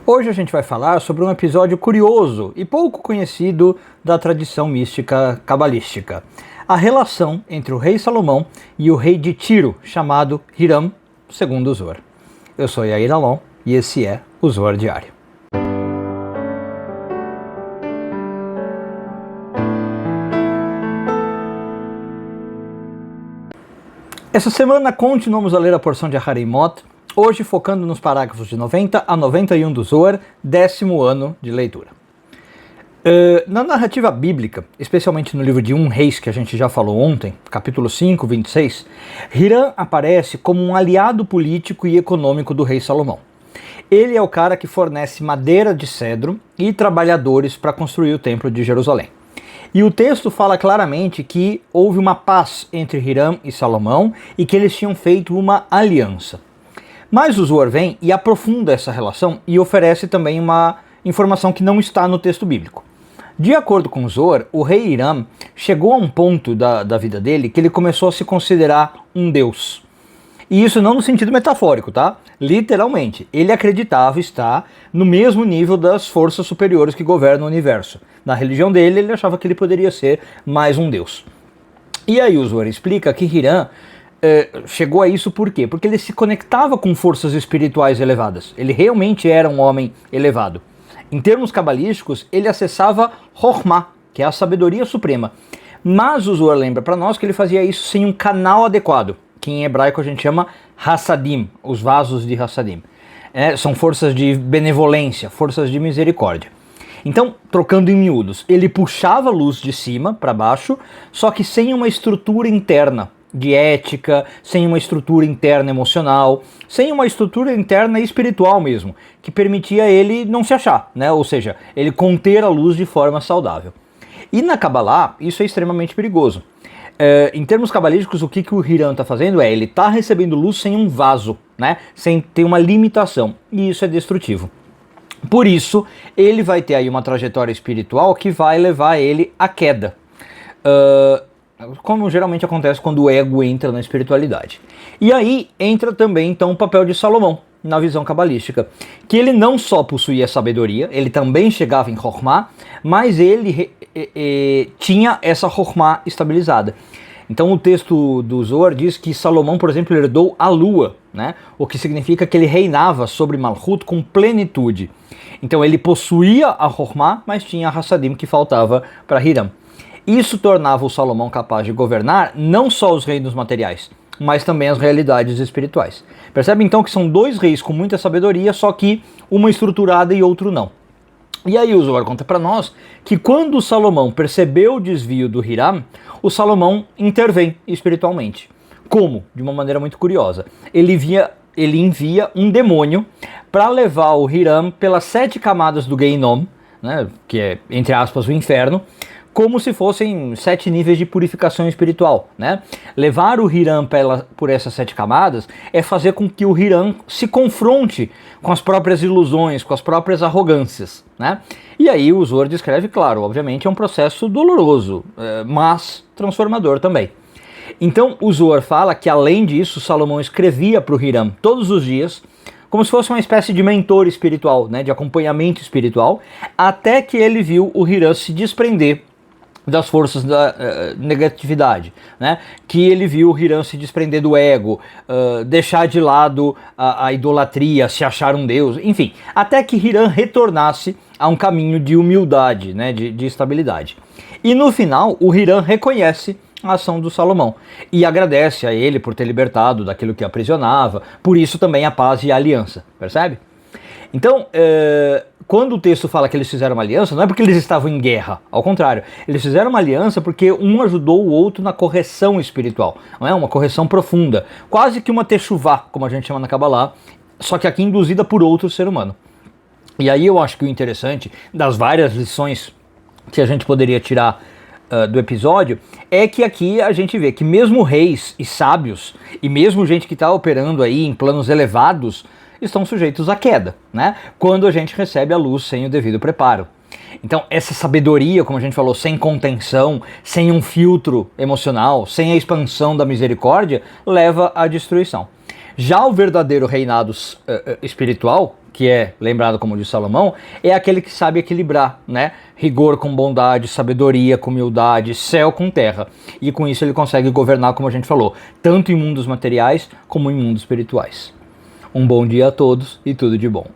Hoje a gente vai falar sobre um episódio curioso e pouco conhecido da tradição mística cabalística. A relação entre o rei Salomão e o rei de Tiro, chamado Hiram, segundo o Zohar. Eu sou Yair Alon e esse é o Zohar Diário. Essa semana continuamos a ler a porção de Harimot, hoje focando nos parágrafos de 90 a 91 do Zohar, 10º ano de leitura. Na narrativa bíblica, especialmente no livro de 1 Reis, que a gente já falou ontem, capítulo 5, 26, Hiram aparece como um aliado político e econômico do rei Salomão. Ele é o cara que fornece madeira de cedro e trabalhadores para construir o templo de Jerusalém. E o texto fala claramente que houve uma paz entre Hiram e Salomão e que eles tinham feito uma aliança. Mas o Zohar vem e aprofunda essa relação e oferece também uma informação que não está no texto bíblico. De acordo com o Zohar, o rei Hiram chegou a um ponto da vida dele que ele começou a se considerar um deus. E isso não no sentido metafórico, tá? Literalmente, ele acreditava estar no mesmo nível das forças superiores que governam o universo. Na religião dele, ele achava que ele poderia ser mais um deus. E aí o Zohar explica que Hiram chegou a isso por quê? Porque ele se conectava com forças espirituais elevadas. Ele realmente era um homem elevado. Em termos cabalísticos, ele acessava Chokhmah, que é a sabedoria suprema. Mas o Zohar lembra para nós que ele fazia isso sem um canal adequado, que em hebraico a gente chama Hassadim, os vasos de Hassadim. São forças de benevolência, forças de misericórdia. Então, trocando em miúdos, ele puxava a luz de cima para baixo, só que sem uma estrutura interna de ética, sem uma estrutura interna emocional, sem uma estrutura interna espiritual mesmo, que permitia ele não se achar, né? Ou seja, ele conter a luz de forma saudável. E na Kabbalah, isso é extremamente perigoso. Em termos cabalísticos, o que o Hiram está fazendo ele está recebendo luz sem um vaso, né? Sem ter uma limitação, e isso é destrutivo. Por isso, ele vai ter aí uma trajetória espiritual que vai levar ele à queda. Como geralmente acontece quando o ego entra na espiritualidade. E aí entra também então o papel de Salomão na visão cabalística, que ele não só possuía sabedoria, ele também chegava em Chokhmah, mas ele tinha essa Chokhmah estabilizada. Então o texto do Zohar diz que Salomão, por exemplo, herdou a lua, né? O que significa que ele reinava sobre Malchut com plenitude. Então ele possuía a Chokhmah, mas tinha a Hassadim que faltava para Hiram. Isso tornava o Salomão capaz de governar não só os reinos materiais, mas também as realidades espirituais. Percebe então que são dois reis com muita sabedoria, só que uma estruturada e outro não. E aí o Zohar conta para nós que quando o Salomão percebeu o desvio do Hiram, o Salomão intervém espiritualmente. Como? De uma maneira muito curiosa. Ele envia um demônio para levar o Hiram pelas 7 camadas do Geinom, né, que é, entre aspas, o inferno, como se fossem 7 níveis de purificação espiritual, né? Levar o Hiram por essas 7 camadas é fazer com que o Hiram se confronte com as próprias ilusões, com as próprias arrogâncias, né? E aí o Zohar descreve, claro, obviamente é um processo doloroso, mas transformador também. Então o Zohar fala que além disso, Salomão escrevia para o Hiram todos os dias, como se fosse uma espécie de mentor espiritual, né, de acompanhamento espiritual, até que ele viu o Hiram se desprender das forças da negatividade, né? Que ele viu o Hiram se desprender do ego, deixar de lado a idolatria, se achar um deus, enfim, até que Hiram retornasse a um caminho de humildade, né? de estabilidade. E no final, o Hiram reconhece a ação do Salomão e agradece a ele por ter libertado daquilo que aprisionava, por isso também a paz e a aliança, percebe? Então, quando o texto fala que eles fizeram uma aliança, não é porque eles estavam em guerra, ao contrário, eles fizeram uma aliança porque um ajudou o outro na correção espiritual, não é? Uma correção profunda, quase que uma techuvá, como a gente chama na Kabbalah, só que aqui induzida por outro ser humano. E aí eu acho que o interessante das várias lições que a gente poderia tirar do episódio é que aqui a gente vê que mesmo reis e sábios, e mesmo gente que está operando aí em planos elevados, estão sujeitos à queda, né? Quando a gente recebe a luz sem o devido preparo. Então essa sabedoria, como a gente falou, sem contenção, sem um filtro emocional, sem a expansão da misericórdia, leva à destruição. Já o verdadeiro reinado espiritual, que é lembrado como de Salomão, é aquele que sabe equilibrar, né? Rigor com bondade, sabedoria com humildade, céu com terra. E com isso ele consegue governar, como a gente falou, tanto em mundos materiais como em mundos espirituais. Um bom dia a todos e tudo de bom.